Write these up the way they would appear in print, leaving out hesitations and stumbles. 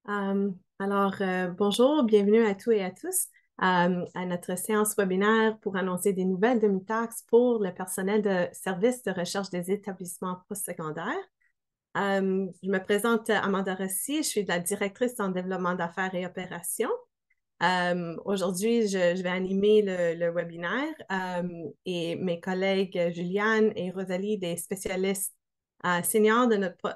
Bonjour, bienvenue à tous et à tous à notre séance webinaire pour annoncer des nouvelles de MITAX pour le personnel de service de recherche des établissements postsecondaires. Je me présente Amanda Rossi, je suis la directrice en développement d'affaires et opérations. Aujourd'hui, je vais animer le webinaire et mes collègues Juliane et Rosalie, des spécialistes seniors de notre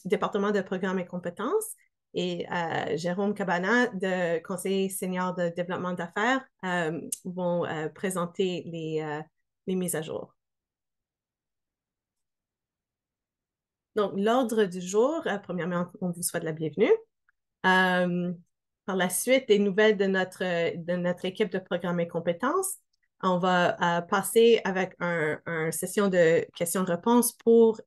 département de programmes et compétences, et Jérôme Cabana, de conseiller senior de développement d'affaires, vont présenter les mises à jour. Donc, l'ordre du jour, premièrement, on vous souhaite la bienvenue. Euh, Par la suite, des nouvelles de notre équipe de programmes et compétences. On va passer avec une session de questions-réponses pour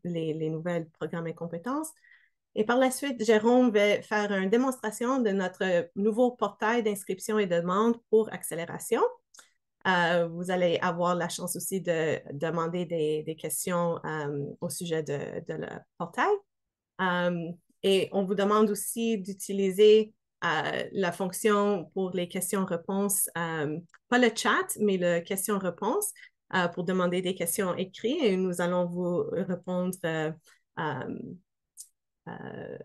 les nouvelles programmes et compétences. Et par la suite, Jérôme va faire une démonstration de notre nouveau portail d'inscription et de demande pour accélération. Vous allez avoir la chance aussi de demander des questions au sujet de le portail. Euh, et on vous demande aussi d'utiliser la fonction pour les questions-réponses, pas le chat, mais le question-réponse pour demander des questions écrites, et nous allons vous répondre euh, euh,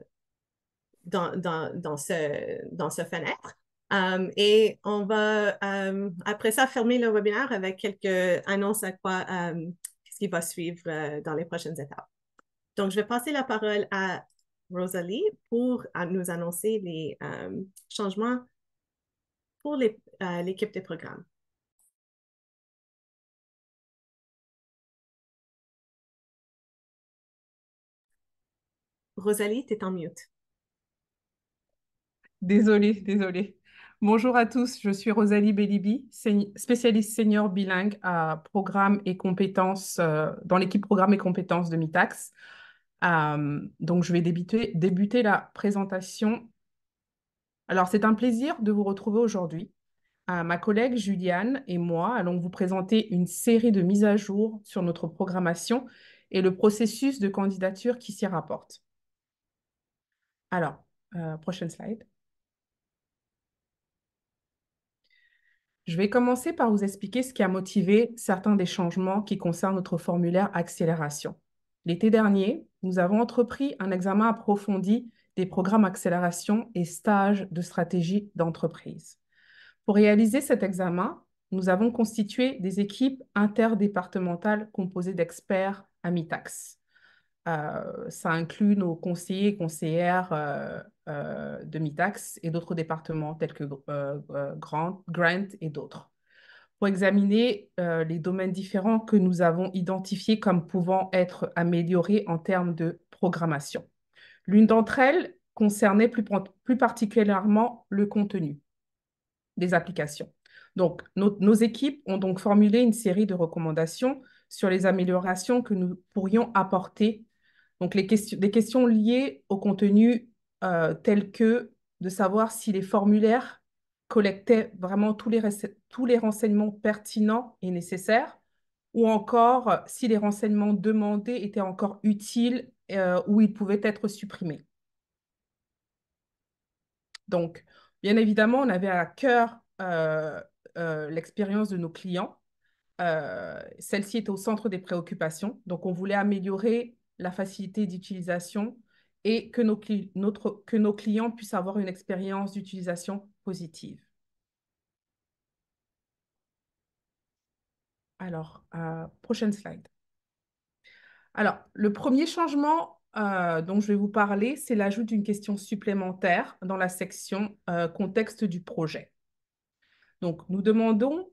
dans ce fenêtre. Et on va, après ça, fermer le webinaire avec quelques annonces à quoi, ce qui va suivre dans les prochaines étapes. Donc, je vais passer la parole à Rosalie pour nous annoncer les changements pour l'équipe des programmes. Rosalie, tu es en mute. Désolée. Bonjour à tous, je suis Rosalie Bellibi, spécialiste senior bilingue à programmes et compétences dans l'équipe programmes et compétences de MITAX. Donc, je vais débuter la présentation. Alors, c'est un plaisir de vous retrouver aujourd'hui. Ma collègue Juliane et moi allons vous présenter une série de mises à jour sur notre programmation et le processus de candidature qui s'y rapporte. Alors, prochaine slide. Je vais commencer par vous expliquer ce qui a motivé certains des changements qui concernent notre formulaire accélération. L'été dernier, nous avons entrepris un examen approfondi des programmes accélération et stages de stratégie d'entreprise. Pour réaliser cet examen, nous avons constitué des équipes interdépartementales composées d'experts à MITAX. Ça inclut nos conseillers et conseillères de MITAX et d'autres départements tels que Grant et d'autres, pour examiner les domaines différents que nous avons identifiés comme pouvant être améliorés en termes de programmation. L'une d'entre elles concernait plus particulièrement le contenu des applications. Donc, nos équipes ont donc formulé une série de recommandations sur les améliorations que nous pourrions apporter. Donc, des questions liées au contenu telles que de savoir si les formulaires collectaient vraiment tous les renseignements pertinents et nécessaires, ou encore si les renseignements demandés étaient encore utiles ou ils pouvaient être supprimés. Donc, bien évidemment, on avait à cœur l'expérience de nos clients. Celle-ci était au centre des préoccupations. Donc, on voulait améliorer la facilité d'utilisation et que que nos clients puissent avoir une expérience d'utilisation positive. Alors, prochaine slide. Alors, le premier changement dont je vais vous parler, c'est l'ajout d'une question supplémentaire dans la section contexte du projet. Donc, nous demandons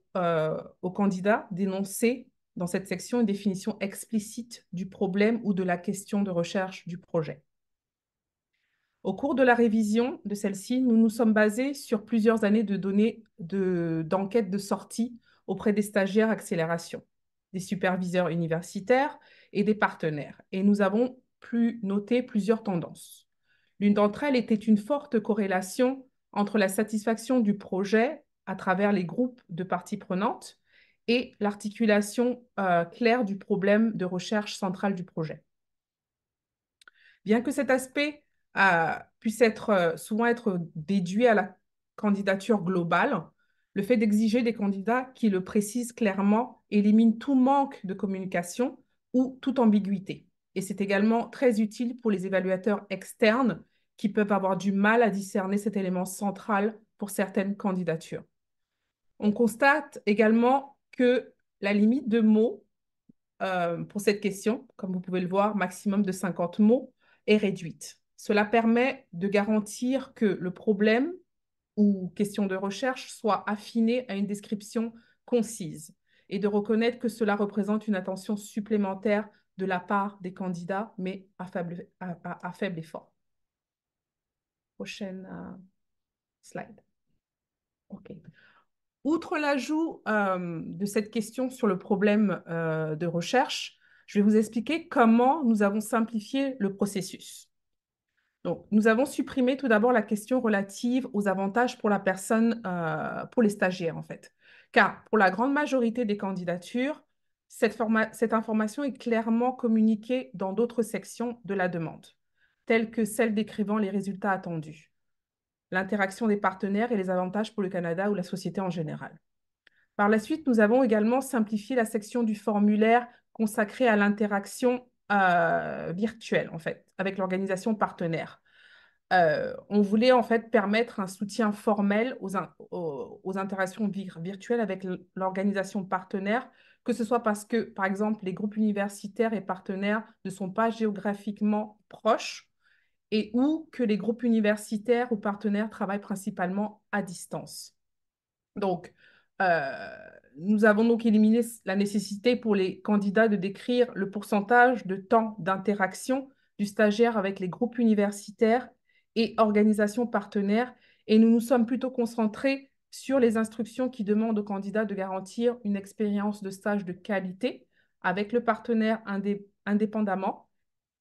aux candidats d'énoncer dans cette section une définition explicite du problème ou de la question de recherche du projet. Au cours de la révision de celle-ci, nous nous sommes basés sur plusieurs années de données d'enquête de sortie auprès des stagiaires accélération, des superviseurs universitaires et des partenaires. Et nous avons noté plusieurs tendances. L'une d'entre elles était une forte corrélation entre la satisfaction du projet à travers les groupes de parties prenantes et l'articulation claire du problème de recherche centrale du projet. Bien que cet aspect puisse souvent être déduit à la candidature globale. Le fait d'exiger des candidats qui le précisent clairement élimine tout manque de communication ou toute ambiguïté. Et c'est également très utile pour les évaluateurs externes qui peuvent avoir du mal à discerner cet élément central pour certaines candidatures. On constate également que la limite de mots pour cette question, comme vous pouvez le voir, maximum de 50 mots, est réduite. Cela permet de garantir que le problème ou question de recherche soit affiné à une description concise et de reconnaître que cela représente une attention supplémentaire de la part des candidats, mais à faible effort. Prochaine slide. OK. Outre l'ajout de cette question sur le problème de recherche, je vais vous expliquer comment nous avons simplifié le processus. Donc, nous avons supprimé tout d'abord la question relative aux avantages pour la personne, pour les stagiaires en fait. Car pour la grande majorité des candidatures, cette information est clairement communiquée dans d'autres sections de la demande, telles que celle décrivant les résultats attendus, l'interaction des partenaires et les avantages pour le Canada ou la société en général. Par la suite, nous avons également simplifié la section du formulaire consacrée à l'interaction virtuelle, en fait, avec l'organisation partenaire. On voulait en fait permettre un soutien formel aux interactions virtuelles avec l'organisation partenaire, que ce soit parce que, par exemple, les groupes universitaires et partenaires ne sont pas géographiquement proches et ou que les groupes universitaires ou partenaires travaillent principalement à distance. Donc, nous avons donc éliminé la nécessité pour les candidats de décrire le pourcentage de temps d'interaction du stagiaire avec les groupes universitaires et organisations partenaires, et nous nous sommes plutôt concentrés sur les instructions qui demandent aux candidats de garantir une expérience de stage de qualité avec le partenaire indépendamment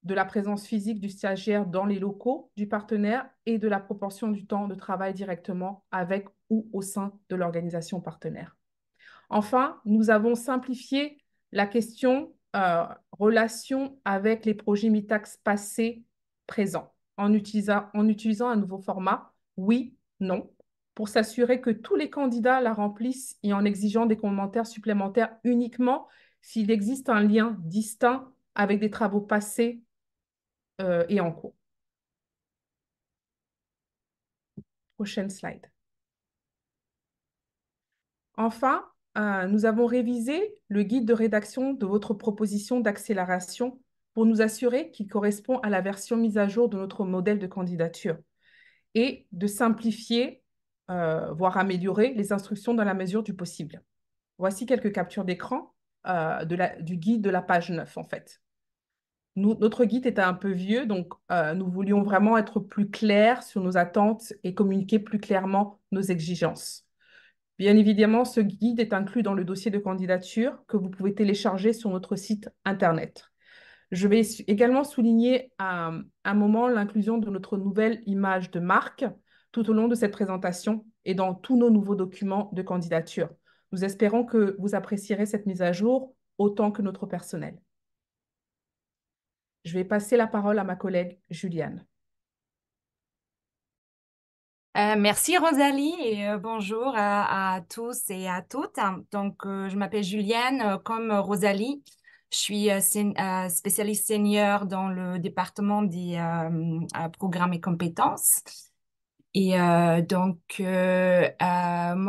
de la présence physique du stagiaire dans les locaux du partenaire et de la proportion du temps de travail directement avec ou au sein de l'organisation partenaire. Enfin, nous avons simplifié la question relation avec les projets MITAX passés présents en utilisant un nouveau format, oui, non, pour s'assurer que tous les candidats la remplissent et en exigeant des commentaires supplémentaires uniquement s'il existe un lien distinct avec des travaux passés et en cours. Prochaine slide. Enfin, nous avons révisé le guide de rédaction de votre proposition d'accélération pour nous assurer qu'il correspond à la version mise à jour de notre modèle de candidature et de simplifier, voire améliorer les instructions dans la mesure du possible. Voici quelques captures d'écran du guide de la page 9, en fait. Notre guide était un peu vieux, donc nous voulions vraiment être plus clairs sur nos attentes et communiquer plus clairement nos exigences. Bien évidemment, ce guide est inclus dans le dossier de candidature que vous pouvez télécharger sur notre site Internet. Je vais également souligner à un moment l'inclusion de notre nouvelle image de marque tout au long de cette présentation et dans tous nos nouveaux documents de candidature. Nous espérons que vous apprécierez cette mise à jour autant que notre personnel. Je vais passer la parole à ma collègue Juliane. Merci Rosalie et bonjour à tous et à toutes. Donc, je m'appelle Julienne, comme Rosalie. Je suis spécialiste senior dans le département des programmes et compétences. Et moi,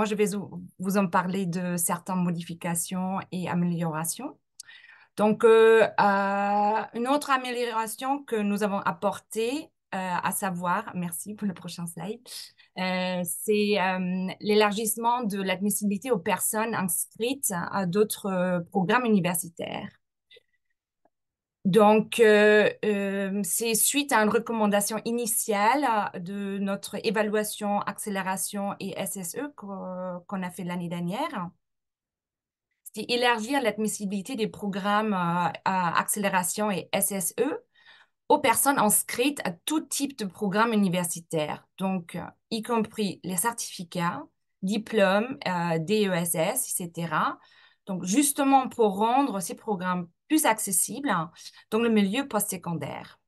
je vais vous en parler de certaines modifications et améliorations. Donc, une autre amélioration que nous avons apportée, à savoir, merci pour le prochain slide, c'est l'élargissement de l'admissibilité aux personnes inscrites à d'autres programmes universitaires. Donc, c'est suite à une recommandation initiale de notre évaluation, accélération et SSE qu'on a fait l'année dernière. C'est élargir l'admissibilité des programmes à accélération et SSE aux personnes inscrites à tout type de programme universitaire, donc y compris les certificats, diplômes, DESS, etc. Donc, justement pour rendre ces programmes plus accessibles dans le milieu postsecondaire.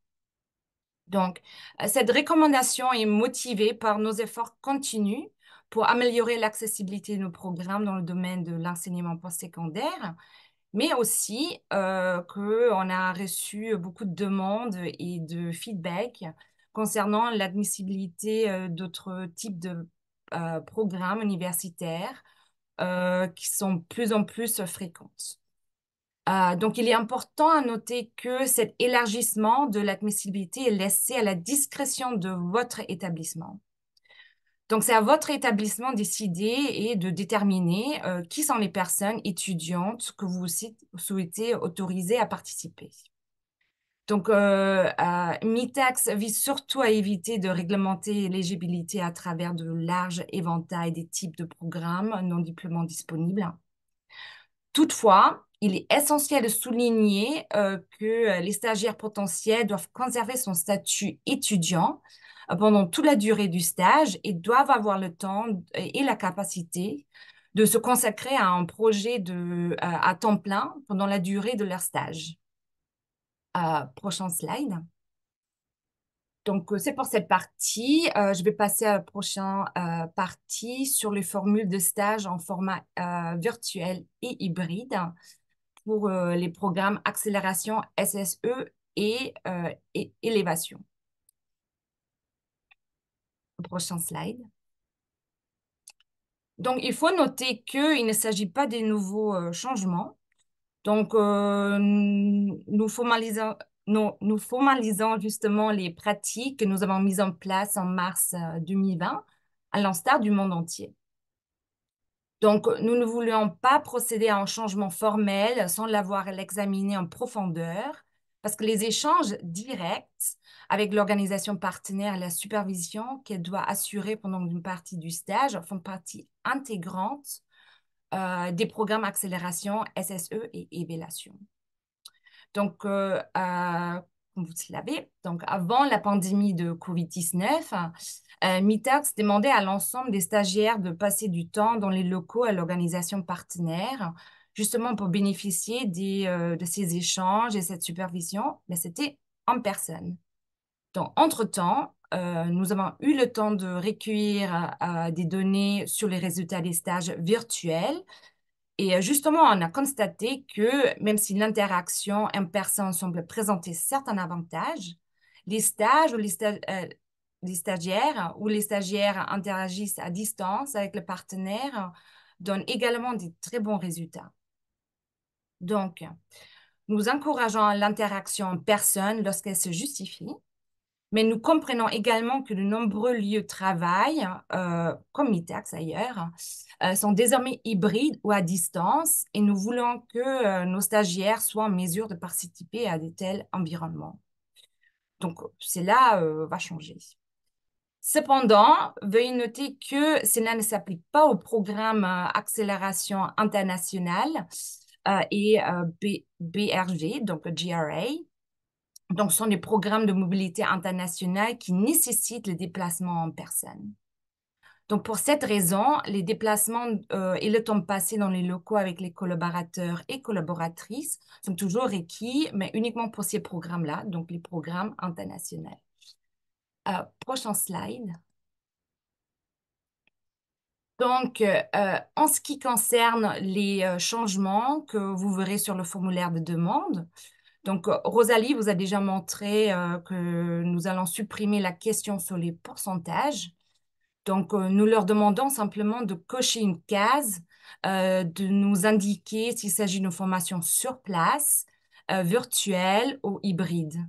Donc, cette recommandation est motivée par nos efforts continus pour améliorer l'accessibilité de nos programmes dans le domaine de l'enseignement postsecondaire, mais aussi qu'on a reçu beaucoup de demandes et de feedback concernant l'admissibilité d'autres types de programmes universitaires qui sont de plus en plus fréquentes. Donc, il est important à noter que cet élargissement de l'admissibilité est laissé à la discrétion de votre établissement. Donc, c'est à votre établissement de décider et de déterminer qui sont les personnes étudiantes que vous souhaitez autoriser à participer. Donc, MITAX vise surtout à éviter de réglementer l'éligibilité à travers de larges éventails des types de programmes non diplômants disponibles. Toutefois, il est essentiel de souligner que les stagiaires potentiels doivent conserver son statut étudiant pendant toute la durée du stage et doivent avoir le temps et la capacité de se consacrer à un projet à temps plein pendant la durée de leur stage. Prochain slide. Donc, c'est pour cette partie. Je vais passer à la prochaine partie sur les formules de stage en format virtuel et hybride pour les programmes accélération SSE et élévation. Prochain slide. Donc, il faut noter qu'il ne s'agit pas des nouveaux changements. Donc, nous formalisons justement les pratiques que nous avons mises en place en mars 2020, à l'instar du monde entier. Donc, nous ne voulions pas procéder à un changement formel sans l'avoir examiné en profondeur, parce que les échanges directs avec l'organisation partenaire et la supervision qu'elle doit assurer pendant une partie du stage font partie intégrante des programmes accélération, SSE et évaluation. Donc, comme vous le savez, donc avant la pandémie de COVID-19, MITAX demandait à l'ensemble des stagiaires de passer du temps dans les locaux à l'organisation partenaire, justement pour bénéficier de ces échanges et cette supervision, mais c'était en personne. Donc, entre-temps, nous avons eu le temps de recueillir des données sur les résultats des stages virtuels. Et justement, on a constaté que même si l'interaction en personne semble présenter certains avantages, les stages ou les stagiaires ou les stagiaires interagissent à distance avec le partenaire donnent également des très bons résultats. Donc, nous encourageons l'interaction en personne lorsqu'elle se justifie, mais nous comprenons également que de nombreux lieux de travail, comme MITAX ailleurs, sont désormais hybrides ou à distance et nous voulons que nos stagiaires soient en mesure de participer à de tels environnements. Donc, cela va changer. Cependant, veuillez noter que cela ne s'applique pas au programme Accélération internationale et BRG, donc le GRA. Donc, ce sont des programmes de mobilité internationale qui nécessitent le déplacement en personne. Donc, pour cette raison, les déplacements et le temps passé dans les locaux avec les collaborateurs et collaboratrices sont toujours requis, mais uniquement pour ces programmes-là, donc les programmes internationaux. Prochain slide. Donc, en ce qui concerne les changements que vous verrez sur le formulaire de demande, donc, Rosalie vous a déjà montré que nous allons supprimer la question sur les pourcentages. Donc, nous leur demandons simplement de cocher une case, de nous indiquer s'il s'agit d'une formation sur place, virtuelle ou hybride.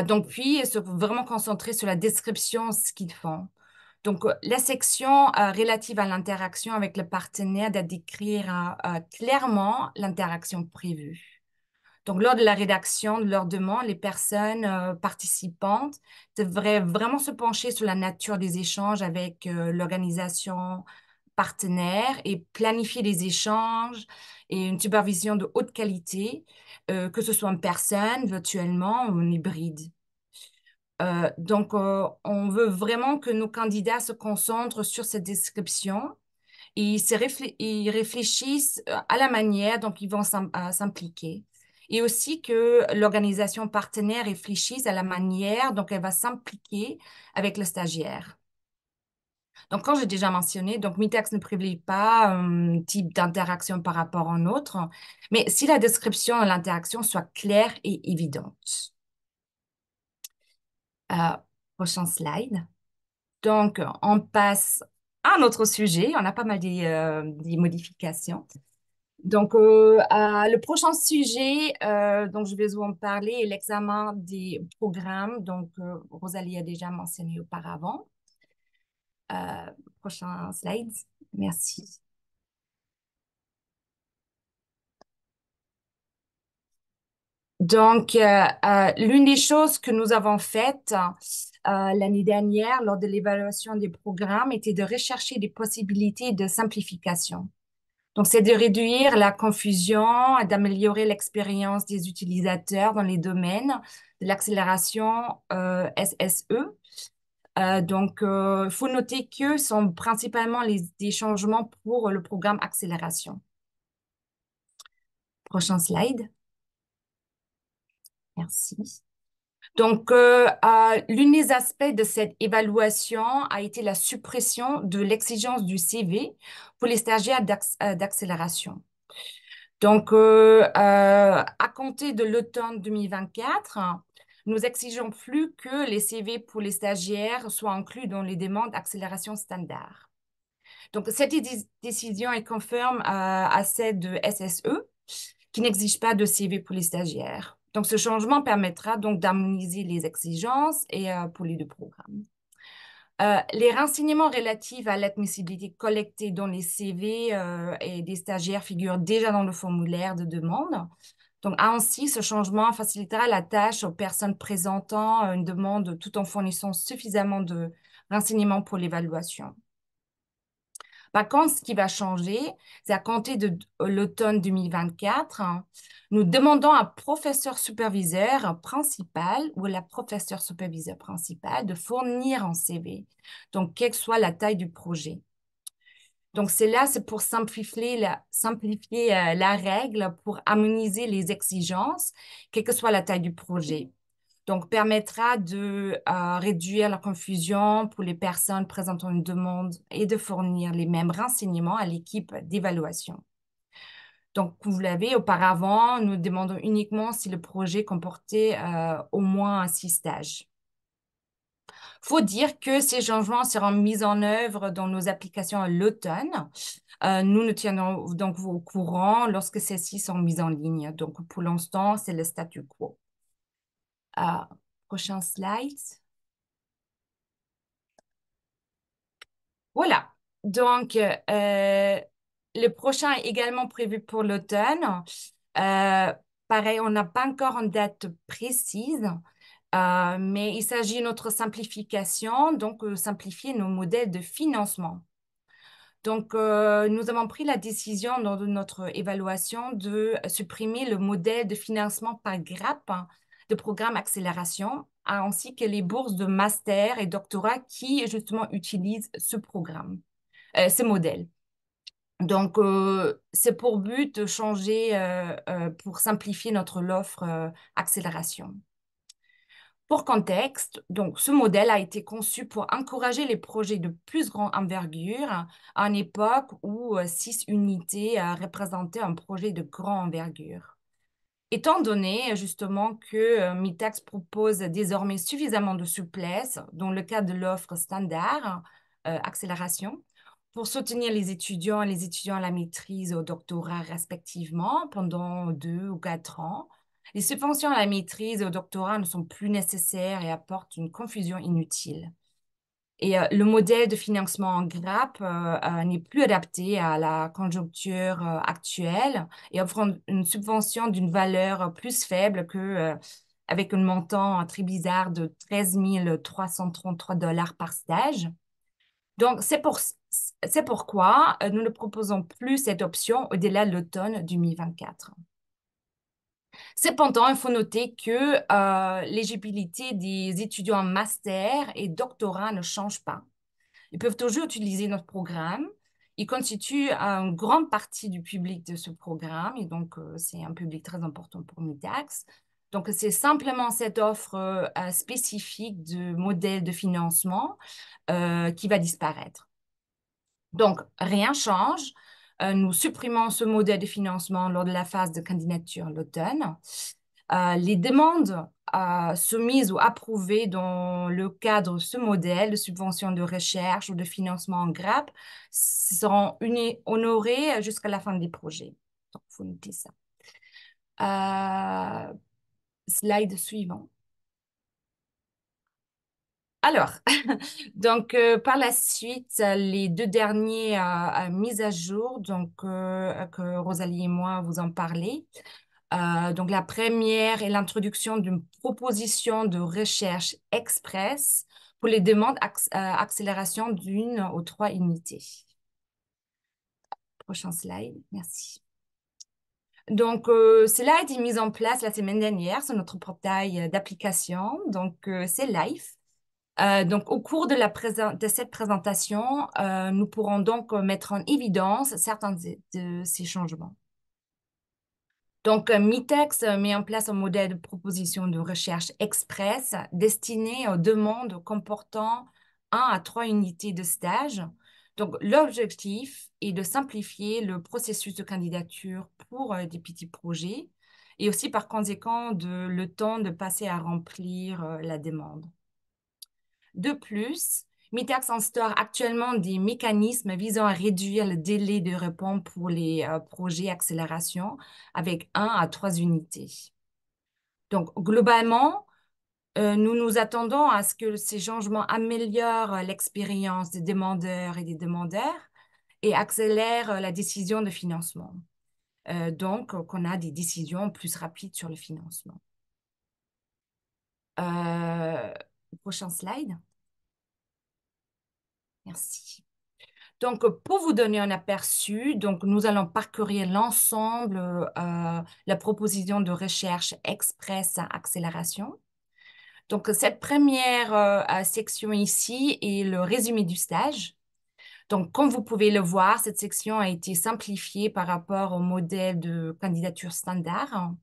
Donc, puis, se vraiment concentrer sur la description, ce qu'ils font. Donc, la section relative à l'interaction avec le partenaire doit décrire clairement l'interaction prévue. Donc, lors de la rédaction de leur demande, les personnes participantes devraient vraiment se pencher sur la nature des échanges avec l'organisation partenaire et planifier les échanges et une supervision de haute qualité, que ce soit en personne, virtuellement ou en hybride. Donc, on veut vraiment que nos candidats se concentrent sur cette description et ils réfléchissent à la manière dont ils vont s'impliquer. et aussi que l'organisation partenaire réfléchisse à la manière dont elle va s'impliquer avec le stagiaire. Donc, comme j'ai déjà mentionné, donc Mitex ne privilégie pas un type d'interaction par rapport à un autre, mais si la description de l'interaction soit claire et évidente. Prochain slide. Donc, on passe à un autre sujet. On a pas mal des modifications. Donc, le prochain sujet dont je vais vous en parler est l'examen des programmes. Donc, Rosalie a déjà mentionné auparavant. Prochain slide. Merci. Donc, l'une des choses que nous avons faites l'année dernière lors de l'évaluation des programmes était de rechercher des possibilités de simplification. Donc, c'est de réduire la confusion et d'améliorer l'expérience des utilisateurs dans les domaines de l'accélération SSE. Donc, il faut noter que ce sont principalement des changements pour le programme accélération. Prochain slide. Merci. Donc, l'un des aspects de cette évaluation a été la suppression de l'exigence du CV pour les stagiaires d'accélération. Donc, à compter de l'automne 2024, nous exigeons plus que les CV pour les stagiaires soient inclus dans les demandes d'accélération standard. Donc, cette décision est conforme à celle de SSE, qui n'exige pas de CV pour les stagiaires. Donc, ce changement permettra donc d'harmoniser les exigences et pour les deux programmes. Les renseignements relatifs à l'admissibilité collectée dans les CV et des stagiaires figurent déjà dans le formulaire de demande. Donc, ainsi, ce changement facilitera la tâche aux personnes présentant une demande tout en fournissant suffisamment de renseignements pour l'évaluation. Par contre, ce qui va changer, c'est à compter de l'automne 2024, nous demandons à professeur superviseur principal ou à la professeure superviseur principal de fournir un CV, donc quelle que soit la taille du projet. Donc, c'est pour simplifier la règle, pour harmoniser les exigences, quelle que soit la taille du projet. Donc, permettra de réduire la confusion pour les personnes présentant une demande et de fournir les mêmes renseignements à l'équipe d'évaluation. Donc, vous l'avez auparavant, nous demandons uniquement si le projet comportait au moins 6 stages. Il faut dire que ces changements seront mis en œuvre dans nos applications à l'automne. Nous nous tiendrons donc au courant lorsque celles-ci sont mises en ligne. Donc, pour l'instant, c'est le statu quo. Prochain slide. Voilà. Donc, le prochain est également prévu pour l'automne. Pareil, on n'a pas encore une date précise, mais il s'agit d'une autre simplification, donc simplifier nos modèles de financement. Donc, nous avons pris la décision dans notre évaluation de supprimer le modèle de financement par grappe de programme accélération, ainsi que les bourses de master et doctorat qui, justement, utilisent ce programme, ce modèle. Donc, c'est pour but de changer, pour simplifier notre offre accélération. Pour contexte, donc, ce modèle a été conçu pour encourager les projets de plus grande envergure à une époque où 6 unités représentaient un projet de grande envergure. Étant donné justement que Mitex propose désormais suffisamment de souplesse dans le cadre de l'offre standard accélération pour soutenir les étudiants à la maîtrise et au doctorat respectivement pendant 2 ou 4 ans, les subventions à la maîtrise et au doctorat ne sont plus nécessaires et apportent une confusion inutile. Et le modèle de financement en grappe n'est plus adapté à la conjoncture actuelle et offre une subvention d'une valeur plus faible avec un montant très bizarre de 13 333 $ par stage. Donc, c'est pourquoi nous ne proposons plus cette option au-delà de l'automne 2024. Cependant, il faut noter que l'éligibilité des étudiants en master et doctorat ne change pas. Ils peuvent toujours utiliser notre programme il constitue une grande partie du public de ce programme et donc c'est un public très important pour Mitax. Donc, c'est simplement cette offre spécifique de modèle de financement qui va disparaître. Donc, rien change. Nous supprimons ce modèle de financement lors de la phase de candidature l'automne. Les demandes soumises ou approuvées dans le cadre de ce modèle de subvention de recherche ou de financement en grappe seront honorées jusqu'à la fin des projets. Donc, il faut noter ça. Slide suivant. Alors, donc par la suite, les deux derniers mises à jour, donc que Rosalie et moi vous en parlez. Donc la première est l'introduction d'une proposition de recherche express pour les demandes accélération d'une ou 3 unités. Prochain slide, merci. Donc, cela a été mis en place la semaine dernière sur notre portail d'application. Donc, c'est Life. Donc, au cours de cette présentation, nous pourrons donc mettre en évidence certains de ces changements. Donc, Mitex met en place un modèle de proposition de recherche express destiné aux demandes comportant 1 à 3 unités de stage. Donc, l'objectif est de simplifier le processus de candidature pour des petits projets et aussi, par conséquent, le temps de passer à remplir la demande. De plus, Mitax instaure actuellement des mécanismes visant à réduire le délai de réponse pour les projets accélération avec 1 à 3 unités. Donc, globalement, nous nous attendons à ce que ces changements améliorent l'expérience des demandeurs et des demandeurs et accélèrent la décision de financement. Donc, qu'on a des décisions plus rapides sur le financement. Prochain slide. Merci. Donc, pour vous donner un aperçu, donc, nous allons parcourir l'ensemble, la proposition de recherche express à accélération. Donc, cette première section ici est le résumé du stage. Donc, comme vous pouvez le voir, cette section a été simplifiée par rapport au modèle de candidature standard.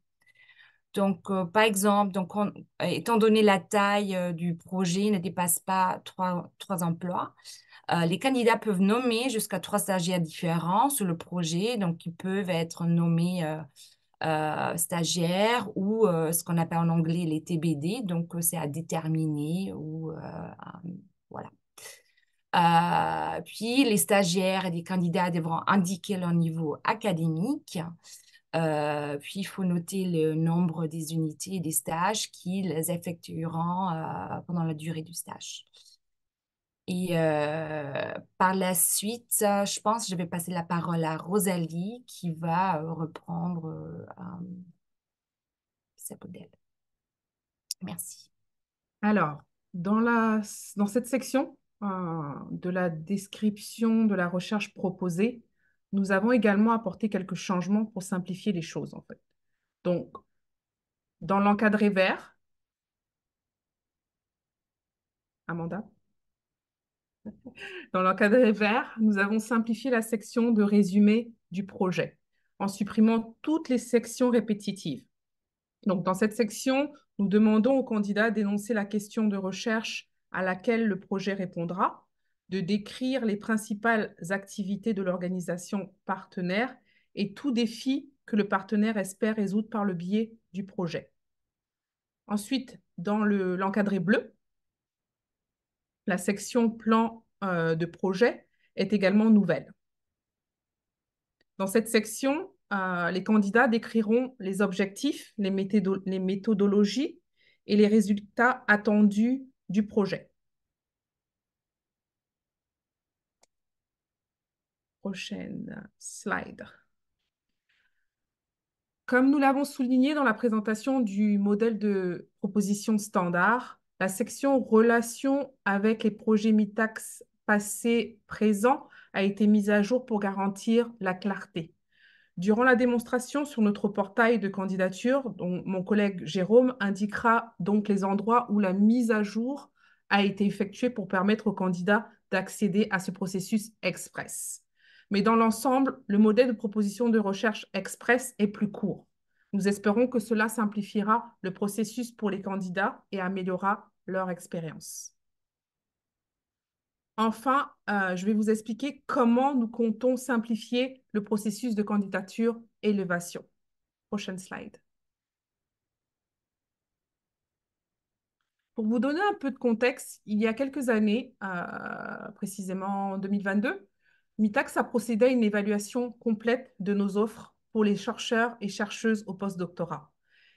Donc, par exemple, donc étant donné la taille du projet ne dépasse pas 3 emplois, les candidats peuvent nommer jusqu'à 3 stagiaires différents sur le projet. Donc, ils peuvent être nommés stagiaires ou ce qu'on appelle en anglais les TBD. Donc, c'est à déterminer ou voilà. Puis, les stagiaires et les candidats devront indiquer leur niveau académique. Puis, il faut noter le nombre des unités et des stages qu'ils effectueront pendant la durée du stage. Et par la suite, je pense que je vais passer la parole à Rosalie qui va reprendre sa modèle. Merci. Alors, dans cette section de la description de la recherche proposée, nous avons également apporté quelques changements pour simplifier les choses, en fait. Donc, dans l'encadré vert, Amanda? Dans l'encadré vert, nous avons simplifié la section de résumé du projet en supprimant toutes les sections répétitives. Donc, dans cette section, nous demandons au candidat d'énoncer la question de recherche à laquelle le projet répondra, de décrire les principales activités de l'organisation partenaire et tout défi que le partenaire espère résoudre par le biais du projet. Ensuite, dans l'encadré bleu, la section plan de projet est également nouvelle. Dans cette section, les candidats décriront les objectifs, les méthodologies et les résultats attendus du projet. Prochaine slide. Comme nous l'avons souligné dans la présentation du modèle de proposition standard, la section relations avec les projets Mitax passés, présents a été mise à jour pour garantir la clarté. Durant la démonstration sur notre portail de candidature, dont mon collègue Jérôme indiquera donc les endroits où la mise à jour a été effectuée pour permettre aux candidats d'accéder à ce processus express. Mais dans l'ensemble, le modèle de proposition de recherche express est plus court. Nous espérons que cela simplifiera le processus pour les candidats et améliorera leur expérience. Enfin, je vais vous expliquer comment nous comptons simplifier le processus de candidature et élévation. Prochaine slide. Pour vous donner un peu de contexte, il y a quelques années, précisément en 2022, Mitacs a procédé à une évaluation complète de nos offres pour les chercheurs et chercheuses au postdoctorat.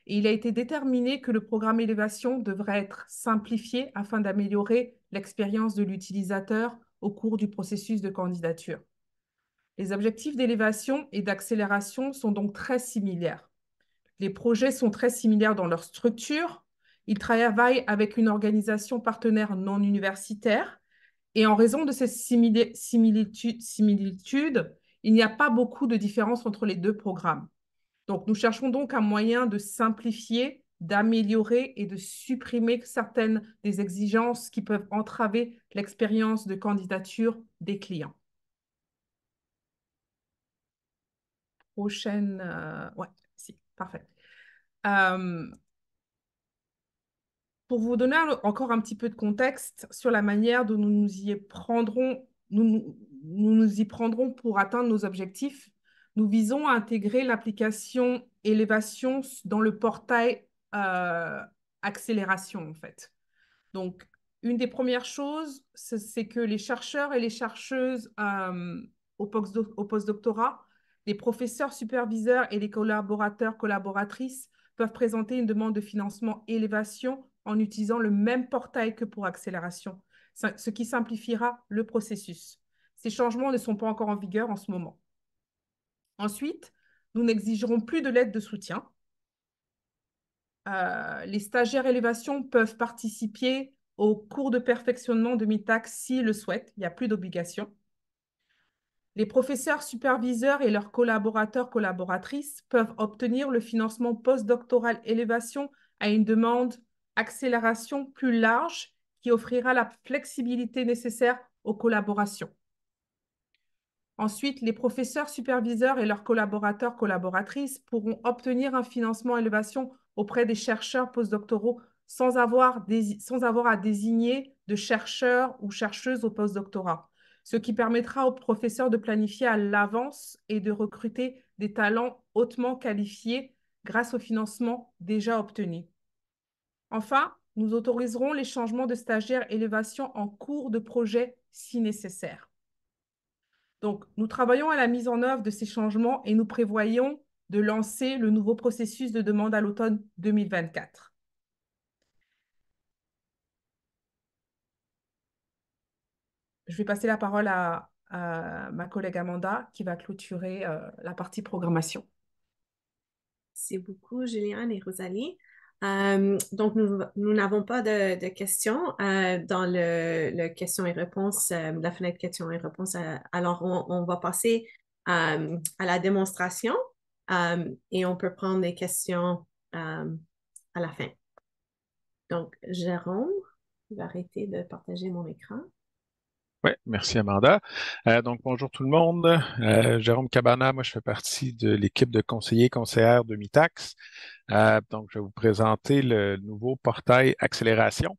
Et il a été déterminé que le programme élévation devrait être simplifié afin d'améliorer l'expérience de l'utilisateur au cours du processus de candidature. Les objectifs d'élévation et d'accélération sont donc très similaires. Les projets sont très similaires dans leur structure. Ils travaillent avec une organisation partenaire non universitaire et en raison de ces similitudes, il n'y a pas beaucoup de différence entre les deux programmes. Donc, nous cherchons donc un moyen de simplifier, d'améliorer et de supprimer certaines des exigences qui peuvent entraver l'expérience de candidature des clients. Prochaine, ouais, si, parfait. Pour vous donner encore un petit peu de contexte sur la manière dont nous y prendrons, nous y prendrons pour atteindre nos objectifs, nous visons à intégrer l'application élévation dans le portail accélération, en fait. Donc, une des premières choses, c'est que les chercheurs et les chercheuses au postdoctorat, les professeurs superviseurs et les collaborateurs, collaboratrices peuvent présenter une demande de financement élévation en utilisant le même portail que pour accélération, ce qui simplifiera le processus. Ces changements ne sont pas encore en vigueur en ce moment. Ensuite, nous n'exigerons plus de l'aide de soutien. Les stagiaires élévation peuvent participer au cours de perfectionnement de Mitacs s'ils le souhaitent. Il n'y a plus d'obligation. Les professeurs superviseurs et leurs collaborateurs, collaboratrices peuvent obtenir le financement postdoctoral élévation à une demande accélération plus large qui offrira la flexibilité nécessaire aux collaborations. Ensuite, les professeurs superviseurs et leurs collaborateurs, collaboratrices pourront obtenir un financement élévation auprès des chercheurs postdoctoraux sans avoir à désigner de chercheurs ou chercheuses au postdoctorat, ce qui permettra aux professeurs de planifier à l'avance et de recruter des talents hautement qualifiés grâce au financement déjà obtenu. Enfin, nous autoriserons les changements de stagiaires élévation en cours de projet si nécessaire. Donc, nous travaillons à la mise en œuvre de ces changements et nous prévoyons de lancer le nouveau processus de demande à l'automne 2024. Je vais passer la parole à ma collègue Amanda qui va clôturer la partie programmation. Merci beaucoup, Juliane et Rosalie. Donc, nous n'avons pas de questions dans le questions et réponses, la fenêtre questions et réponses. Alors, on va passer à la démonstration et on peut prendre des questions à la fin. Donc, Jérôme, je vais arrêter de partager mon écran. Oui, merci Amanda. Donc, bonjour tout le monde. Jérôme Cabana, moi je fais partie de l'équipe de conseillers conseillères de Mitacs. Donc, je vais vous présenter le nouveau portail Accélération.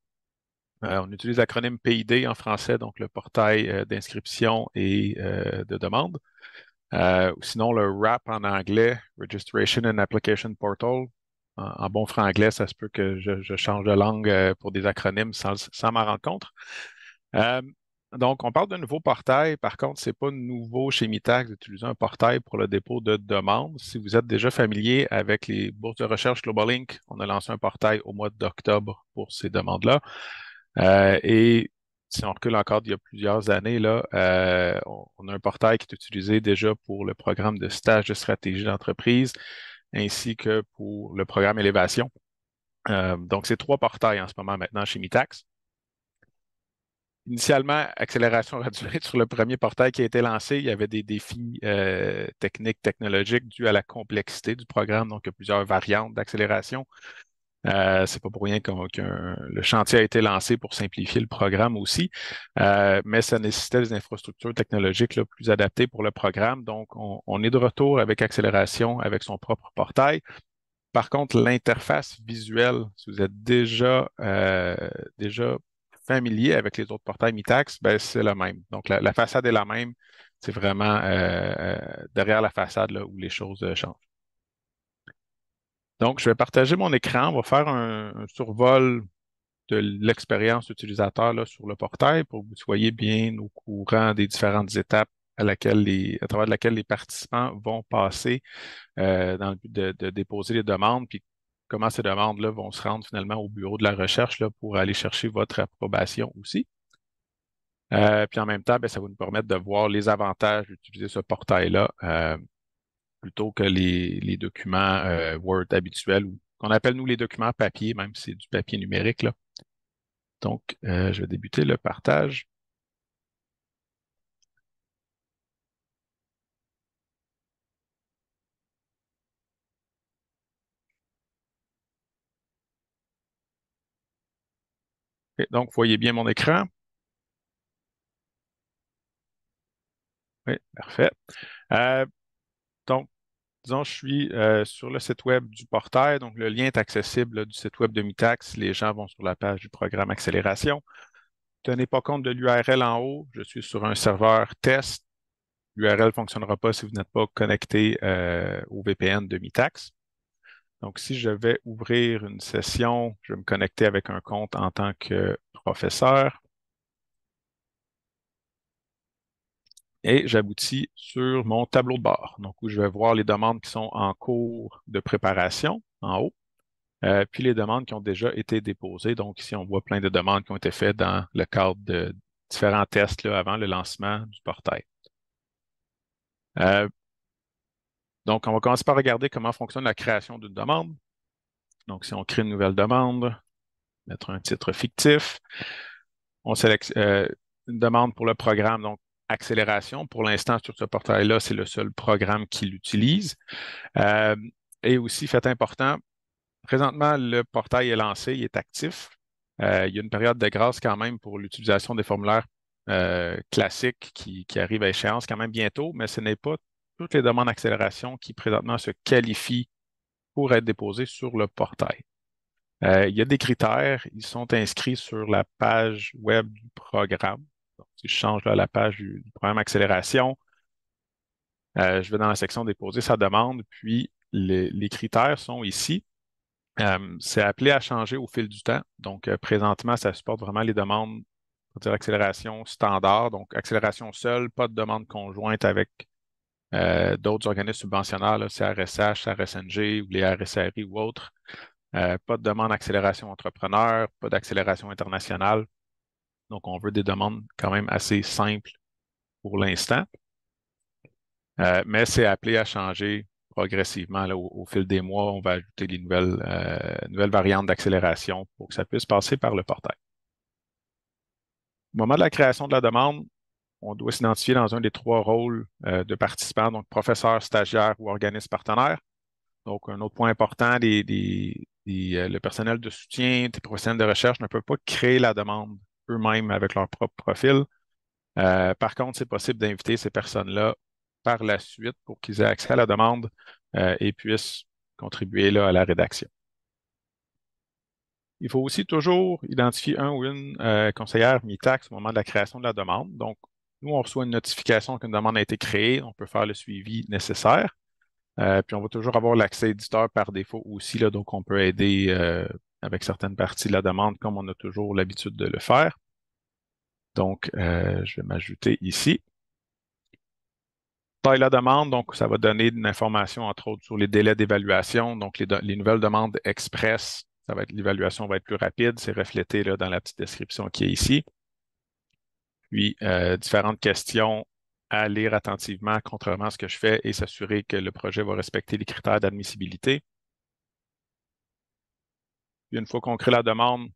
On utilise l'acronyme PID en français, donc le portail d'inscription et de demande. Sinon, le RAP en anglais, Registration and Application Portal. En bon franglais, ça se peut que je change de langue pour des acronymes sans m'en rendre compte. Donc, on parle d'un nouveau portail. Par contre, ce n'est pas nouveau chez Mitacs d'utiliser un portail pour le dépôt de demandes. Si vous êtes déjà familier avec les bourses de recherche GlobalLink, on a lancé un portail au mois d'octobre pour ces demandes-là. Et si on recule encore d'il y a plusieurs années, là, on a un portail qui est utilisé déjà pour le programme de stage de stratégie d'entreprise ainsi que pour le programme Élévation. Donc, c'est 3 portails en ce moment maintenant chez Mitacs. Initialement, Accélération aurait dû être sur le premier portail qui a été lancé. Il y avait des défis techniques, technologiques dus à la complexité du programme. Donc, il y a plusieurs variantes d'accélération. C'est pas pour rien que le chantier a été lancé pour simplifier le programme aussi, mais ça nécessitait des infrastructures technologiques là, plus adaptées pour le programme. Donc, on est de retour avec Accélération, avec son propre portail. Par contre, l'interface visuelle, si vous êtes déjà familier avec les autres portails Mitax, ben, c'est la même. Donc, la façade est la même. C'est vraiment derrière la façade là, où les choses changent. Donc, je vais partager mon écran. On va faire un survol de l'expérience utilisateur là, sur le portail pour que vous soyez bien au courant des différentes étapes à travers lesquelles les participants vont passer dans le but de déposer les demandes, puis comment ces demandes-là vont se rendre finalement au bureau de la recherche là, pour aller chercher votre approbation aussi. Puis en même temps, ben, ça va nous permettre de voir les avantages d'utiliser ce portail-là plutôt que les documents Word habituels ou qu'on appelle nous les documents papier, même si c'est du papier numérique, là. Donc, je vais débuter le partage. Okay, donc, vous voyez bien mon écran. Oui, parfait. Donc, disons, je suis sur le site web du portail, donc le lien est accessible là, du site web de Mitax. Les gens vont sur la page du programme Accélération. Tenez pas compte de l'URL en haut. Je suis sur un serveur test. L'URL ne fonctionnera pas si vous n'êtes pas connecté au VPN de Mitax. Donc, si je vais ouvrir une session, je vais me connecter avec un compte en tant que professeur. Et j'aboutis sur mon tableau de bord, donc où je vais voir les demandes qui sont en cours de préparation en haut, puis les demandes qui ont déjà été déposées. Donc ici, on voit plein de demandes qui ont été faites dans le cadre de différents tests là, avant le lancement du portail. Donc, on va commencer par regarder comment fonctionne la création d'une demande. Donc, si on crée une nouvelle demande, mettre un titre fictif, on sélectionne une demande pour le programme, donc Accélération. Pour l'instant, sur ce portail-là, c'est le seul programme qui l'utilise. Et aussi, fait important, présentement, le portail est lancé, il est actif. Il y a une période de grâce quand même pour l'utilisation des formulaires classiques qui arrivent à échéance quand même bientôt, mais ce n'est pas toutes les demandes d'accélération qui présentement se qualifient pour être déposées sur le portail. Il y a des critères, ils sont inscrits sur la page web du programme. Donc, si je change là, la page du programme Accélération, je vais dans la section déposer sa demande, puis les critères sont ici. C'est appelé à changer au fil du temps. Donc, présentement, ça supporte vraiment les demandes, pour dire accélération standard, donc accélération seule, pas de demande conjointe avec d'autres organismes subventionnaires, là, CRSH, CRSNG ou les RSRI ou autres. Pas de demande d'accélération entrepreneur, pas d'accélération internationale. Donc, on veut des demandes quand même assez simples pour l'instant. Mais c'est appelé à changer progressivement. Là, au fil des mois, on va ajouter les nouvelles variantes d'accélération pour que ça puisse passer par le portail. Au moment de la création de la demande, on doit s'identifier dans un des trois rôles de participants, donc professeur, stagiaire ou organisme partenaire. Donc, un autre point important, le personnel de soutien, les professionnels de recherche ne peuvent pas créer la demande eux-mêmes avec leur propre profil. Par contre, c'est possible d'inviter ces personnes-là par la suite pour qu'ils aient accès à la demande et puissent contribuer là, à la rédaction. Il faut aussi toujours identifier un ou une conseillère Mitax au moment de la création de la demande. Donc, nous, on reçoit une notification qu'une demande a été créée. On peut faire le suivi nécessaire. Puis, on va toujours avoir l'accès éditeur par défaut aussi. Là, donc, on peut aider avec certaines parties de la demande comme on a toujours l'habitude de le faire. Donc, je vais m'ajouter ici. Taille la demande, donc ça va donner une information, entre autres, sur les délais d'évaluation. Donc, les nouvelles demandes express, l'évaluation va être plus rapide. C'est reflété là, dans la petite description qui est ici. Puis, différentes questions à lire attentivement, contrairement à ce que je fais, et s'assurer que le projet va respecter les critères d'admissibilité. Puis, une fois qu'on crée la demande,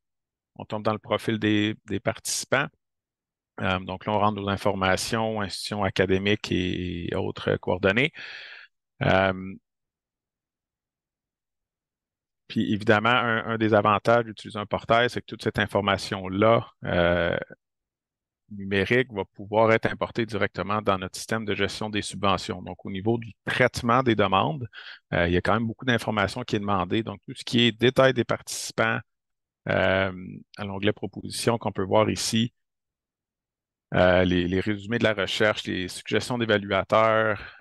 on tombe dans le profil des participants. Donc là, on rentre nos informations, institutions académiques et autres coordonnées. Puis Puis évidemment, un des avantages d'utiliser un portail, c'est que toute cette information-là numérique va pouvoir être importée directement dans notre système de gestion des subventions. Donc, au niveau du traitement des demandes, il y a quand même beaucoup d'informations qui est demandée. Donc, tout ce qui est détail des participants, à l'onglet propositions qu'on peut voir ici, les résumés de la recherche, les suggestions d'évaluateurs,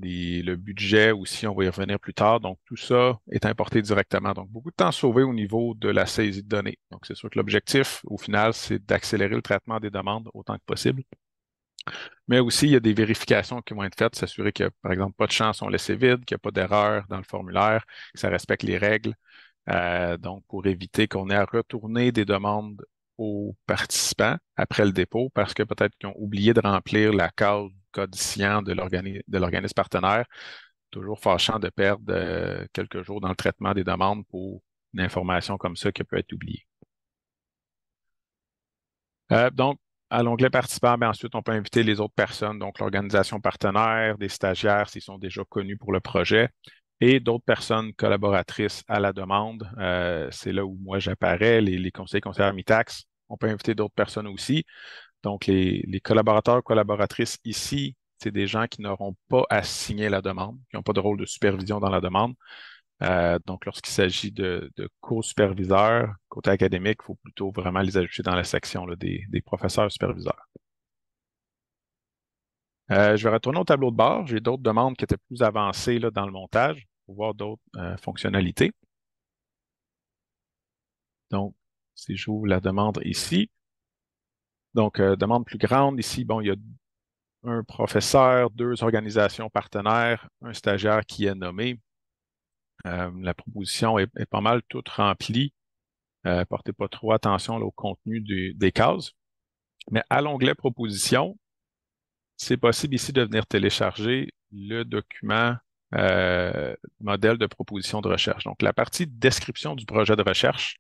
le budget aussi, on va y revenir plus tard. Donc, tout ça est importé directement. Donc, beaucoup de temps sauvé au niveau de la saisie de données. Donc, c'est sûr que l'objectif, au final, c'est d'accélérer le traitement des demandes autant que possible. Mais aussi, il y a des vérifications qui vont être faites, s'assurer qu'il n'y a, par exemple, pas de champs sont laissés vides, qu'il n'y a pas d'erreur dans le formulaire, que ça respecte les règles. Donc, pour éviter qu'on ait à retourner des demandes aux participants après le dépôt parce que peut-être qu'ils ont oublié de remplir la case codifiant de l'organisme partenaire. Toujours fâchant de perdre quelques jours dans le traitement des demandes pour une information comme ça qui peut être oubliée. Donc, à l'onglet participants, bien, ensuite, on peut inviter les autres personnes, donc l'organisation partenaire, des stagiaires s'ils sont déjà connus pour le projet, et d'autres personnes collaboratrices à la demande. C'est là où moi j'apparais, les conseillers MITAX. On peut inviter d'autres personnes aussi. Donc, les collaborateurs, collaboratrices ici, c'est des gens qui n'auront pas à signer la demande, qui n'ont pas de rôle de supervision dans la demande. Donc, lorsqu'il s'agit de co-superviseurs, côté académique, il faut plutôt vraiment les ajouter dans la section là, des professeurs superviseurs. Je vais retourner au tableau de bord. J'ai d'autres demandes qui étaient plus avancées là, dans le montage pour voir d'autres fonctionnalités. Donc, si j'ouvre la demande ici, donc demande plus grande ici, bon, il y a un professeur, 2 organisations partenaires, un stagiaire qui est nommé. La proposition est pas mal toute remplie. Portez pas trop attention là, au contenu des cases. Mais à l'onglet proposition, c'est possible ici de venir télécharger le document modèle de proposition de recherche. Donc, la partie description du projet de recherche,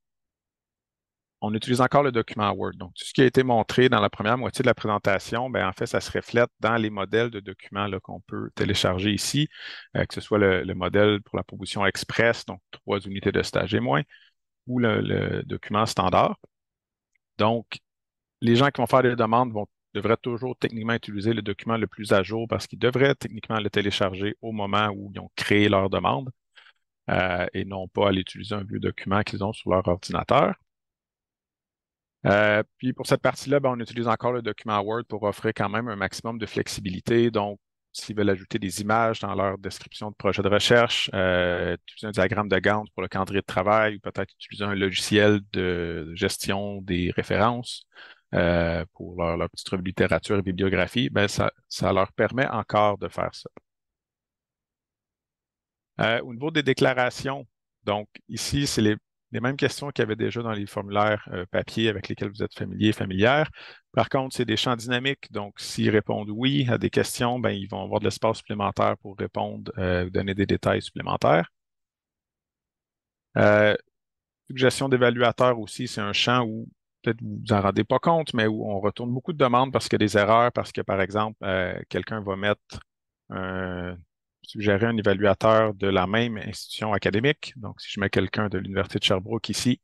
on utilise encore le document Word. Donc, tout ce qui a été montré dans la première moitié de la présentation, bien, en fait, ça se reflète dans les modèles de documents là, qu'on peut télécharger ici, que ce soit le modèle pour la proposition express, donc 3 unités de stage et moins, ou le document standard. Donc, les gens qui vont faire des demandes devraient toujours techniquement utiliser le document le plus à jour parce qu'ils devraient techniquement le télécharger au moment où ils ont créé leur demande et non pas aller utiliser un vieux document qu'ils ont sur leur ordinateur. Puis pour cette partie-là, ben, on utilise encore le document Word pour offrir quand même un maximum de flexibilité. Donc, s'ils veulent ajouter des images dans leur description de projet de recherche, utiliser un diagramme de Gantt pour le calendrier de travail ou peut-être utiliser un logiciel de gestion des références pour leur petite revue de littérature et bibliographie, ben, ça leur permet encore de faire ça. Au niveau des déclarations, donc ici, c'est les mêmes questions qu'il y avait déjà dans les formulaires papier avec lesquels vous êtes familières. Par contre, c'est des champs dynamiques. Donc, s'ils répondent oui à des questions, ben, ils vont avoir de l'espace supplémentaire pour répondre, donner des détails supplémentaires. Suggestion d'évaluateur aussi, c'est un champ où peut-être vous vous en rendez pas compte, mais où on retourne beaucoup de demandes parce qu'il y a des erreurs, parce que, par exemple, quelqu'un va suggérer un évaluateur de la même institution académique. Donc, si je mets quelqu'un de l'Université de Sherbrooke ici,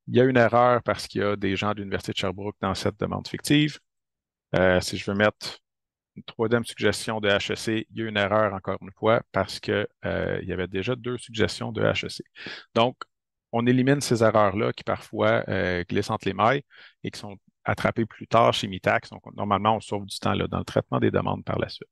il y a une erreur parce qu'il y a des gens de l'Université de Sherbrooke dans cette demande fictive. Si je veux mettre une 3e suggestion de HEC, il y a une erreur encore une fois parce qu'il y avait déjà 2 suggestions de HEC. Donc, on élimine ces erreurs-là qui parfois glissent entre les mailles et qui sont attrapées plus tard chez MITAX. Donc, normalement, on sauve du temps là, dans le traitement des demandes par la suite.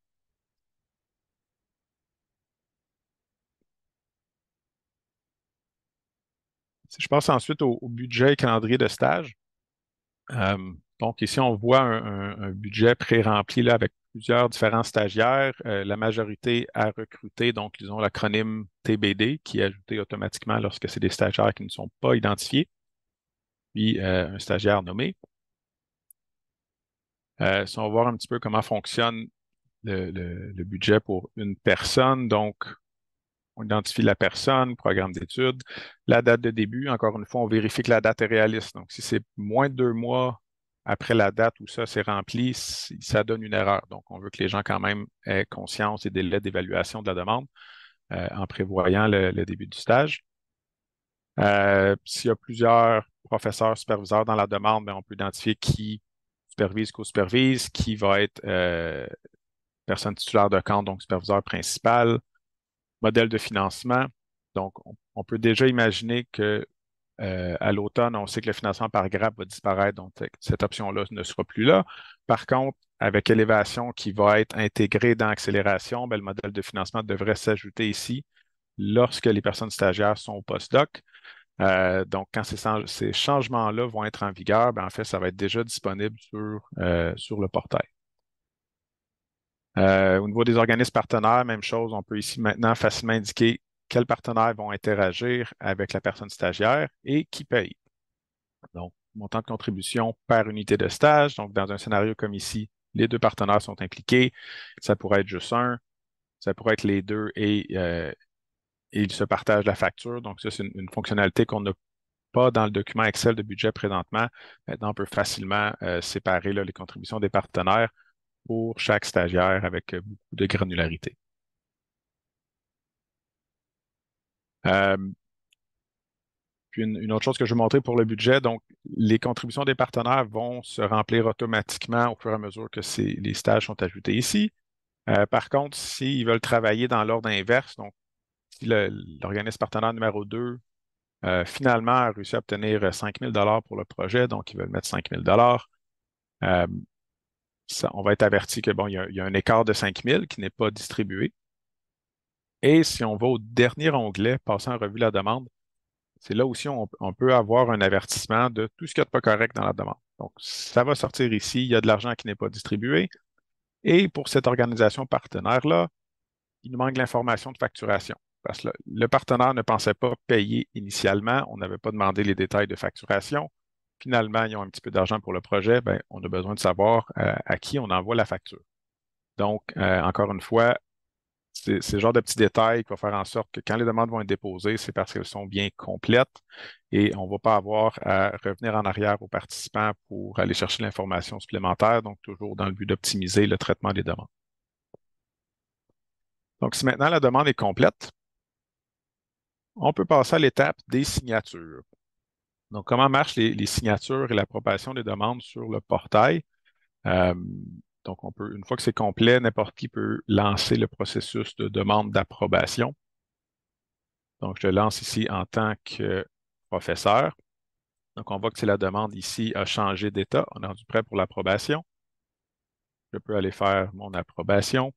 Si je passe ensuite au budget et calendrier de stage, donc ici, on voit un budget pré-rempli là, avec plusieurs différents stagiaires, la majorité à recruter, donc ils ont l'acronyme TBD qui est ajouté automatiquement lorsque c'est des stagiaires qui ne sont pas identifiés, puis un stagiaire nommé. Si on va voir un petit peu comment fonctionne le budget pour une personne, donc on identifie la personne, programme d'études, la date de début. Encore une fois, on vérifie que la date est réaliste. Donc, si c'est moins de 2 mois après la date où ça s'est rempli, ça donne une erreur. Donc, on veut que les gens quand même aient conscience des délais d'évaluation de la demande en prévoyant le début du stage. S'il y a plusieurs professeurs superviseurs dans la demande, bien, on peut identifier qui supervise, co-supervise, qui va être personne titulaire de compte, donc superviseur principal, modèle de financement. Donc, on peut déjà imaginer que à l'automne, on sait que le financement par grappe va disparaître, donc cette option-là ne sera plus là. Par contre, avec élévation qui va être intégrée dans accélération, bien, le modèle de financement devrait s'ajouter ici lorsque les personnes stagiaires sont au postdoc. Donc, quand ces changements-là vont être en vigueur, bien, en fait, ça va être déjà disponible sur le portail. Au niveau des organismes partenaires, même chose, on peut ici maintenant facilement indiquer quels partenaires vont interagir avec la personne stagiaire et qui paye. Donc, montant de contribution par unité de stage. Donc, dans un scénario comme ici, les deux partenaires sont impliqués. Ça pourrait être juste un, ça pourrait être les deux et ils se partagent la facture. Donc, ça, c'est une fonctionnalité qu'on n'a pas dans le document Excel de budget présentement. Maintenant, on peut facilement séparer là, les contributions des partenaires pour chaque stagiaire avec beaucoup de granularité. Puis une autre chose que je vais montrer pour le budget, donc les contributions des partenaires vont se remplir automatiquement au fur et à mesure que les stages sont ajoutés ici. Par contre, s'ils veulent travailler dans l'ordre inverse, donc si l'organisme partenaire numéro 2 finalement a réussi à obtenir 5 000 $ pour le projet, donc ils veulent mettre 5 000 $, on va être averti que bon, il y a un écart de 5 000 qui n'est pas distribué. Et si on va au dernier onglet, passer en revue la demande, c'est là aussi on peut avoir un avertissement de tout ce qu'il y a de pas correct dans la demande. Donc, ça va sortir ici, il y a de l'argent qui n'est pas distribué. Et pour cette organisation partenaire-là, il nous manque l'information de facturation. Parce que le partenaire ne pensait pas payer initialement, on n'avait pas demandé les détails de facturation. Finalement, ils ont un petit peu d'argent pour le projet, bien, on a besoin de savoir à qui on envoie la facture. Donc, encore une fois, c'est le genre de petits détails qui va faire en sorte que quand les demandes vont être déposées, c'est parce qu'elles sont bien complètes et on ne va pas avoir à revenir en arrière aux participants pour aller chercher l'information supplémentaire, donc toujours dans le but d'optimiser le traitement des demandes. Donc, si maintenant la demande est complète, on peut passer à l'étape des signatures. Donc, comment marchent les signatures et l'approbation des demandes sur le portail? Donc, une fois que c'est complet, n'importe qui peut lancer le processus de demande d'approbation. Donc, je le lance ici en tant que professeur. Donc, on voit que la demande ici a changé d'état. On est rendu prêt pour l'approbation. Je peux aller faire mon approbation.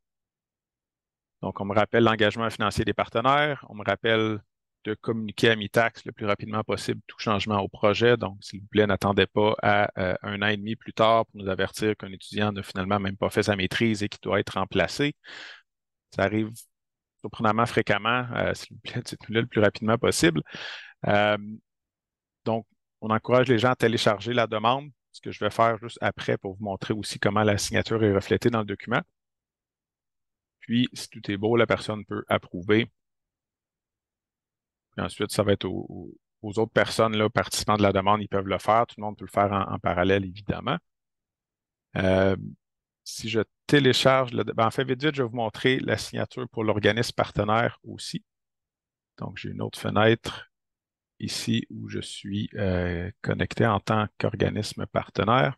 Donc, on me rappelle l'engagement financier des partenaires. On me rappelle de communiquer à Mitacs le plus rapidement possible tout changement au projet. Donc, s'il vous plaît, n'attendez pas à 1 an et demi plus tard pour nous avertir qu'un étudiant n'a finalement même pas fait sa maîtrise et qu'il doit être remplacé. Ça arrive surprenamment fréquemment. S'il vous plaît, dites-nous-le le plus rapidement possible. Donc, on encourage les gens à télécharger la demande, ce que je vais faire juste après pour vous montrer aussi comment la signature est reflétée dans le document. Puis, si tout est beau, la personne peut approuver. Puis ensuite, ça va être aux autres personnes, là, participants de la demande, ils peuvent le faire. Tout le monde peut le faire en parallèle, évidemment. Si je télécharge, en fait, vite, je vais vous montrer la signature pour l'organisme partenaire aussi. Donc, j'ai une autre fenêtre ici où je suis connecté en tant qu'organisme partenaire.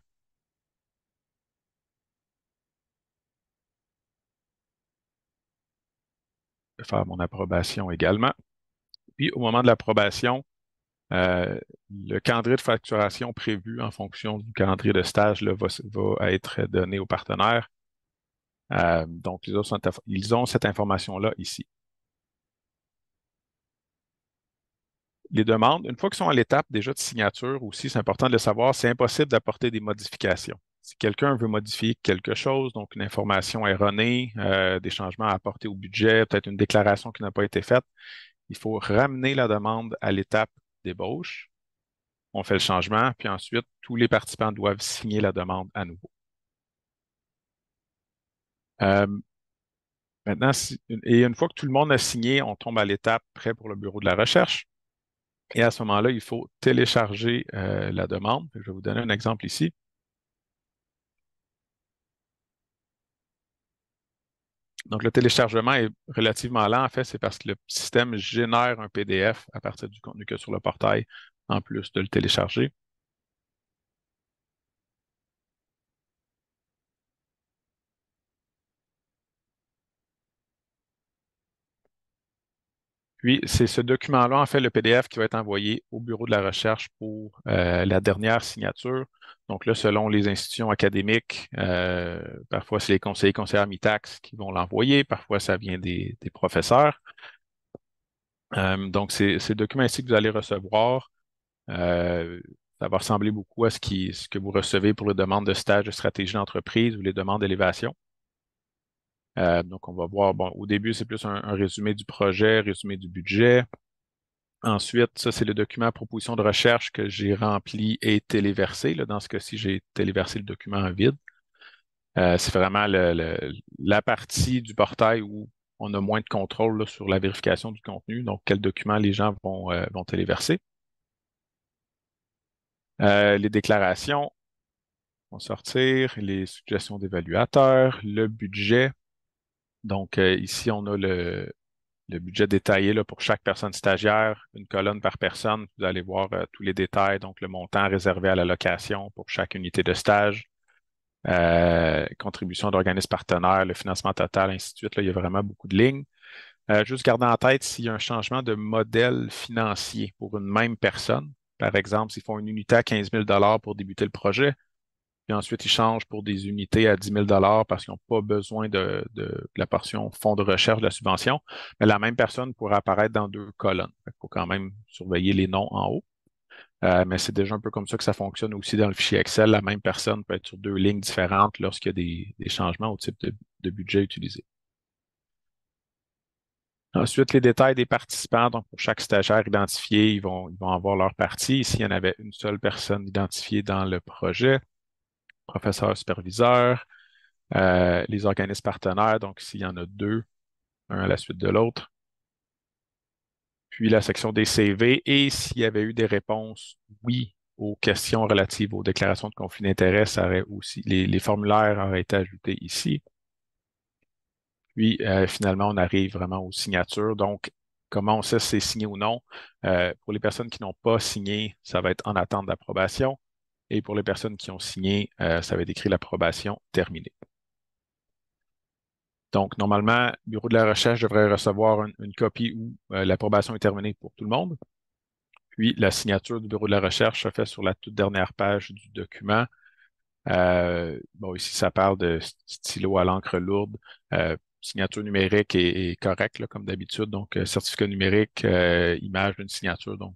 Je vais faire mon approbation également. Puis, au moment de l'approbation, le calendrier de facturation prévu en fonction du calendrier de stage là, va être donné aux partenaires. Donc, ils ont cette information-là ici. Les demandes, une fois qu'ils sont à l'étape déjà de signature aussi, c'est important de le savoir, c'est impossible d'apporter des modifications. Si quelqu'un veut modifier quelque chose, donc une information erronée, des changements à apporter au budget, peut-être une déclaration qui n'a pas été faite, il faut ramener la demande à l'étape d'ébauche. On fait le changement, puis ensuite, tous les participants doivent signer la demande à nouveau. Maintenant, une fois que tout le monde a signé, on tombe à l'étape prêt pour le bureau de la recherche. Et à ce moment-là, il faut télécharger la demande. Je vais vous donner un exemple ici. Donc, le téléchargement est relativement lent. En fait, c'est parce que le système génère un PDF à partir du contenu qu'il y a sur le portail, en plus de le télécharger. Puis, c'est ce document-là, en fait, le PDF qui va être envoyé au bureau de la recherche pour la dernière signature. Donc là, selon les institutions académiques, parfois c'est les conseillers MITAX qui vont l'envoyer, parfois ça vient des professeurs. Donc, ces documents ici que vous allez recevoir, ça va ressembler beaucoup à ce que vous recevez pour les demandes de stage de stratégie d'entreprise ou les demandes d'élévation. Donc, on va voir, bon, au début, c'est plus un résumé du projet, résumé du budget. Ensuite, ça, c'est le document proposition de recherche que j'ai rempli et téléversé. Là, dans ce cas-ci, j'ai téléversé le document en vide. C'est vraiment la partie du portail où on a moins de contrôle là, sur la vérification du contenu, donc quels documents les gens vont téléverser. Les déclarations vont sortir, les suggestions d'évaluateurs, le budget. Donc, ici, on a le budget détaillé là, pour chaque personne stagiaire, une colonne par personne. Vous allez voir tous les détails, donc le montant réservé à la location pour chaque unité de stage, contribution d'organismes partenaires, le financement total, ainsi de suite. Là, il y a vraiment beaucoup de lignes. Juste garder en tête s'il y a un changement de modèle financier pour une même personne. Par exemple, s'ils font une unité à 15 000 pour débuter le projet, puis ensuite ils changent pour des unités à 10 000 parce qu'ils n'ont pas besoin de la portion fonds de recherche de la subvention, mais la même personne pourra apparaître dans deux colonnes. Il faut quand même surveiller les noms en haut. Mais c'est déjà un peu comme ça que ça fonctionne aussi dans le fichier Excel. La même personne peut être sur deux lignes différentes lorsqu'il y a des changements au type de budget utilisé. Ensuite, les détails des participants. Donc, pour chaque stagiaire identifié, ils vont avoir leur partie. Ici, il y en avait une seule personne identifiée dans le projet, professeur superviseur, les organismes partenaires. Donc, ici, il y en a deux, un à la suite de l'autre. Puis la section des CV et s'il y avait eu des réponses oui aux questions relatives aux déclarations de conflit d'intérêt, ça aurait aussi, les formulaires auraient été ajoutés ici. Puis finalement, on arrive vraiment aux signatures. Donc, comment on sait si c'est signé ou non? Pour les personnes qui n'ont pas signé, ça va être en attente d'approbation. Et pour les personnes qui ont signé, ça va être écrit l'approbation terminée. Donc, normalement, le bureau de la recherche devrait recevoir une copie où l'approbation est terminée pour tout le monde. Puis, la signature du bureau de la recherche se fait sur la toute dernière page du document. Bon, ici, ça parle de stylo à l'encre lourde. Signature numérique est correcte, là, comme d'habitude. Donc, certificat numérique, image d'une signature. Donc,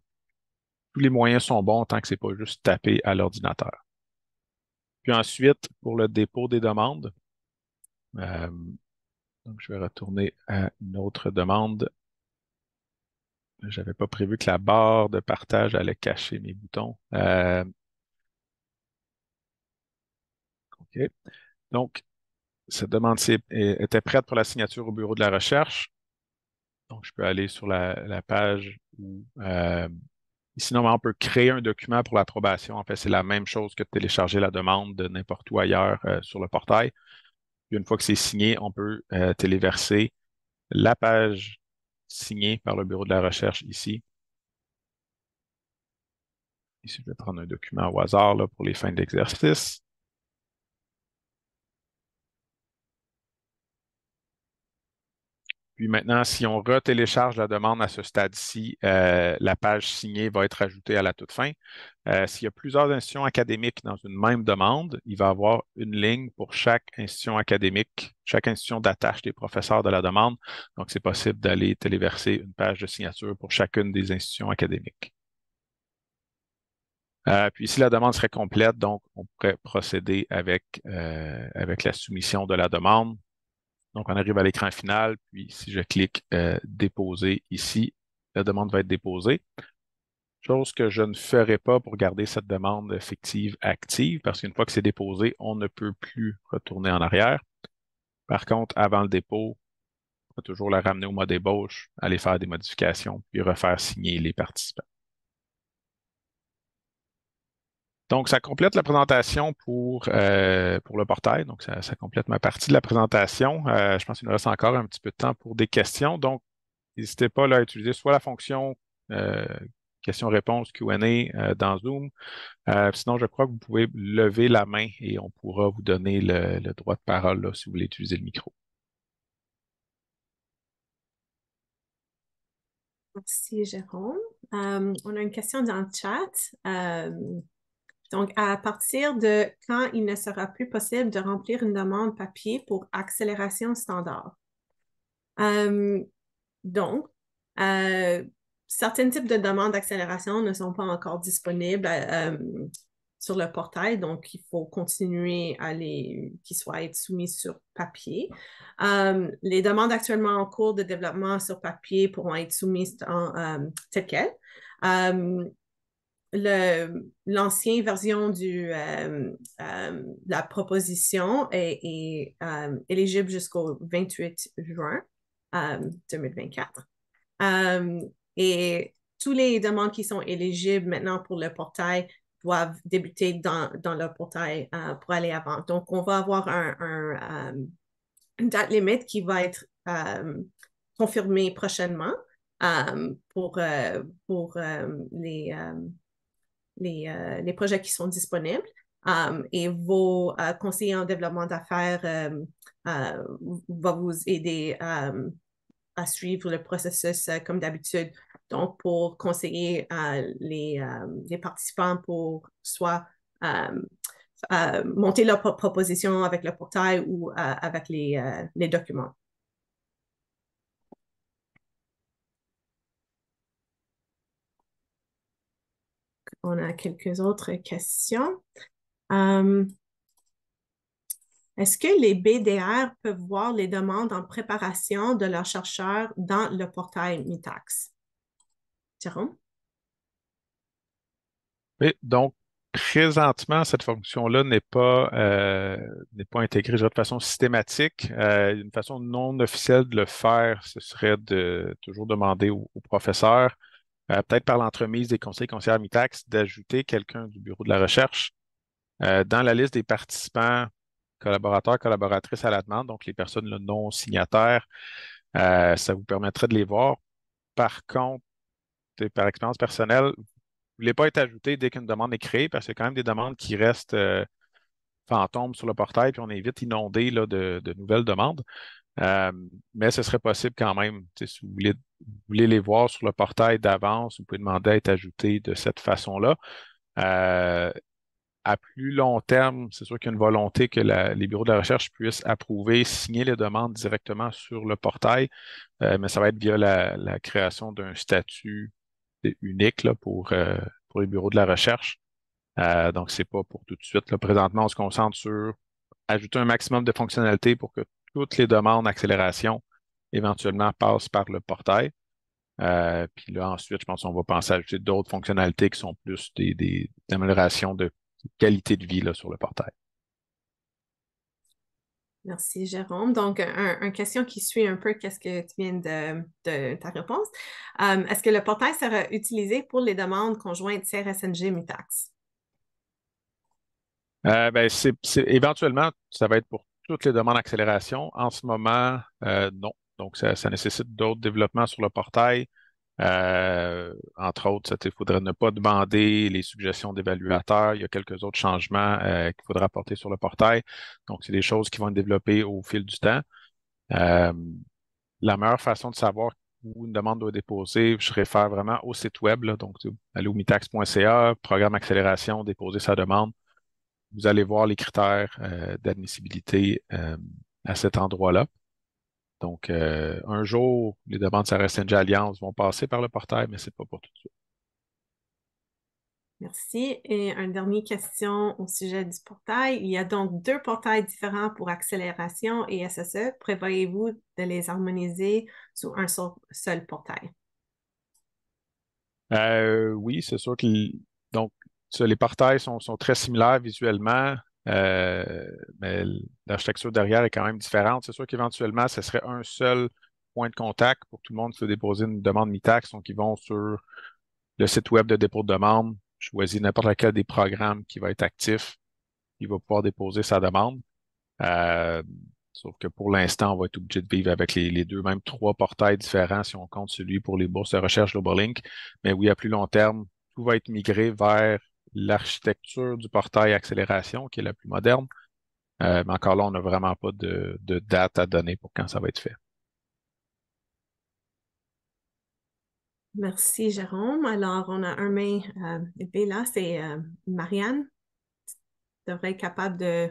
tous les moyens sont bons tant que c'est pas juste tapé à l'ordinateur. Puis ensuite, pour le dépôt des demandes, donc je vais retourner à une autre demande. J'avais pas prévu que la barre de partage allait cacher mes boutons. OK. Donc, cette demande-ci était prête pour la signature au bureau de la recherche. Donc, je peux aller sur la page où ici, normalement, on peut créer un document pour l'approbation. En fait, c'est la même chose que de télécharger la demande de n'importe où ailleurs sur le portail. Puis, une fois que c'est signé, on peut téléverser la page signée par le bureau de la recherche ici. Ici, je vais prendre un document au hasard là, pour les fins d'exercice. Puis maintenant, si on retélécharge la demande à ce stade-ci, la page signée va être ajoutée à la toute fin. S'il y a plusieurs institutions académiques dans une même demande, il va y avoir une ligne pour chaque institution académique, chaque institution d'attache des professeurs de la demande. Donc, c'est possible d'aller téléverser une page de signature pour chacune des institutions académiques. Puis ici, la demande serait complète, donc on pourrait procéder avec la soumission de la demande. Donc, on arrive à l'écran final, puis si je clique déposer ici, la demande va être déposée. Chose que je ne ferai pas pour garder cette demande fictive active, parce qu'une fois que c'est déposé, on ne peut plus retourner en arrière. Par contre, avant le dépôt, on peut toujours la ramener au mode ébauche, aller faire des modifications, puis refaire signer les participants. Donc, ça complète la présentation pour le portail. Donc, ça complète ma partie de la présentation. Je pense qu'il nous reste encore un petit peu de temps pour des questions. Donc, n'hésitez pas là, à utiliser soit la fonction question-réponse Q&A dans Zoom. Sinon, je crois que vous pouvez lever la main et on pourra vous donner le droit de parole là, si vous voulez utiliser le micro. Merci, Jérôme. On a une question dans le chat. Donc, à partir de quand il ne sera plus possible de remplir une demande papier pour accélération standard? Donc, certains types de demandes d'accélération ne sont pas encore disponibles sur le portail, donc il faut continuer à qu'ils soient être soumis sur papier. Les demandes actuellement en cours de développement sur papier pourront être soumises telles quelles. L'ancienne version de la proposition est éligible jusqu'au 28 juin 2024. Et tous les demandes qui sont éligibles maintenant pour le portail doivent débuter dans le portail pour aller avant. Donc, on va avoir une date limite qui va être confirmée prochainement pour les projets qui sont disponibles. Et vos conseillers en développement d'affaires vont vous aider à suivre le processus comme d'habitude. Donc, pour conseiller les participants pour soit monter leur proposition avec le portail ou avec les documents. On a quelques autres questions. Est-ce que les BDR peuvent voir les demandes en préparation de leurs chercheurs dans le portail Mitacs? Jérôme? Oui, donc présentement, cette fonction-là n'est pas intégrée de façon systématique. Une façon non officielle de le faire, ce serait de toujours demander au professeur, peut-être par l'entremise des conseillers Mitacs, d'ajouter quelqu'un du bureau de la recherche dans la liste des participants, collaborateurs, collaboratrices à la demande, donc les personnes là, non signataires. Ça vous permettrait de les voir. Par contre, par expérience personnelle, vous ne voulez pas être ajouté dès qu'une demande est créée, parce qu'il y a quand même des demandes qui restent fantômes sur le portail, puis on est vite inondé là, de nouvelles demandes. Mais ce serait possible quand même. Si vous voulez les voir sur le portail d'avance, vous pouvez demander à être ajouté de cette façon-là. À plus long terme, c'est sûr qu'il y a une volonté que les bureaux de la recherche puissent approuver, signer les demandes directement sur le portail, mais ça va être via la création d'un statut unique là, pour les bureaux de la recherche. Donc, c'est pas pour tout de suite. Là. Présentement, on se concentre sur ajouter un maximum de fonctionnalités pour que toutes les demandes d'accélération éventuellement passent par le portail. Puis là, ensuite, je pense qu'on va penser à ajouter d'autres fonctionnalités qui sont plus des améliorations de qualité de vie là, sur le portail. Merci, Jérôme. Donc, une question qui suit un peu qu'est-ce que tu viens de ta réponse. Est-ce que le portail sera utilisé pour les demandes conjointes CRSNG Mitacs? Éventuellement, ça va être pour toutes les demandes d'accélération. En ce moment, non. Donc, ça nécessite d'autres développements sur le portail. Entre autres, il faudrait ne pas demander les suggestions d'évaluateurs. Il y a quelques autres changements qu'il faudra apporter sur le portail. Donc, c'est des choses qui vont être développées au fil du temps. La meilleure façon de savoir où une demande doit être déposée, je réfère vraiment au site web. Là, donc, allez au mitacs.ca, programme accélération, déposer sa demande. Vous allez voir les critères d'admissibilité à cet endroit-là. Donc, un jour, les demandes SNG Alliance vont passer par le portail, mais ce n'est pas pour tout de suite. Merci. Et une dernière question au sujet du portail. Il y a donc 2 portails différents pour accélération et SSE. Prévoyez-vous de les harmoniser sous un seul portail? Oui, c'est sûr que donc, les portails sont très similaires visuellement, mais l'architecture derrière est quand même différente. C'est sûr qu'éventuellement, ce serait un seul point de contact pour tout le monde qui veut déposer une demande Mitacs. Donc, ils vont sur le site web de dépôt de demande, choisit n'importe lequel des programmes qui va être actif, il va pouvoir déposer sa demande. Euh, Sauf que pour l'instant, on va être obligé de vivre avec les deux, même trois portails différents si on compte celui pour les bourses de recherche GlobalLink. Mais oui, à plus long terme, tout va être migré vers l'architecture du portail accélération, qui est la plus moderne. Mais encore là, on n'a vraiment pas de date à donner pour quand ça va être fait. Merci, Jérôme. Alors, on a un main levé là, c'est Marianne. Tu devrais être capable de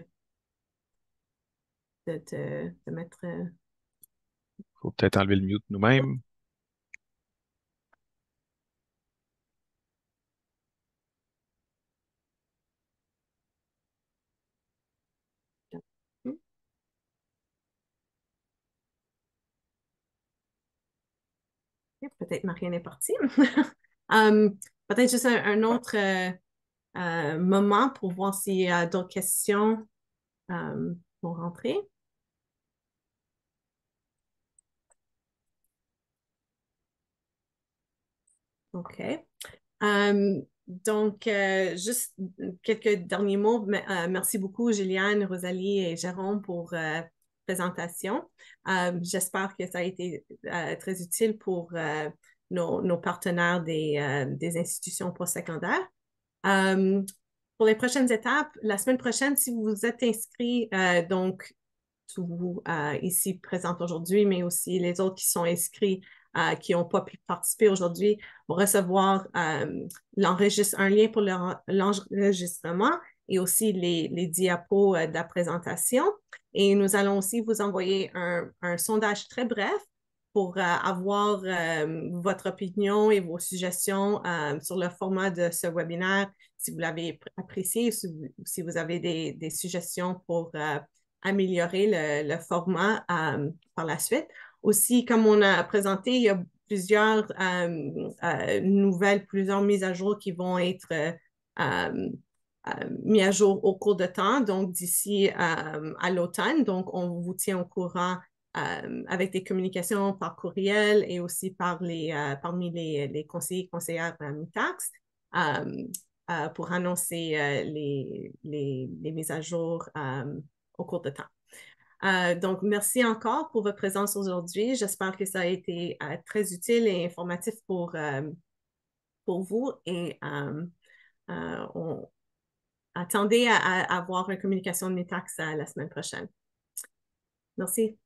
mettre... Faut peut-être enlever le mute nous-mêmes. Peut-être Marianne est partie. Peut-être juste un autre moment pour voir s'il y a d'autres questions pour rentrer. OK. Donc, juste quelques derniers mots. Merci beaucoup, Juliane, Rosalie et Jérôme, pour la présentation. J'espère que ça a été très utile pour nos partenaires des institutions postsecondaires. Pour les prochaines étapes, la semaine prochaine, si vous vous êtes inscrit, donc tous vous ici présents aujourd'hui, mais aussi les autres qui sont inscrits, qui n'ont pas pu participer aujourd'hui, vont recevoir un lien pour l'enregistrement et aussi les diapos de la présentation. Et nous allons aussi vous envoyer un sondage très bref pour avoir votre opinion et vos suggestions sur le format de ce webinaire, si vous l'avez apprécié, si vous avez des suggestions pour améliorer le format par la suite. Aussi, comme on a présenté, il y a plusieurs plusieurs mises à jour qui vont être mises à jour au cours de temps, donc d'ici à l'automne. Donc, on vous tient au courant avec des communications par courriel et aussi parmi les conseillers et conseillères MITAX pour annoncer les mises à jour au cours de temps. Donc, merci encore pour votre présence aujourd'hui. J'espère que ça a été très utile et informatif pour vous et on attendez à avoir une communication de MITAX la semaine prochaine. Merci.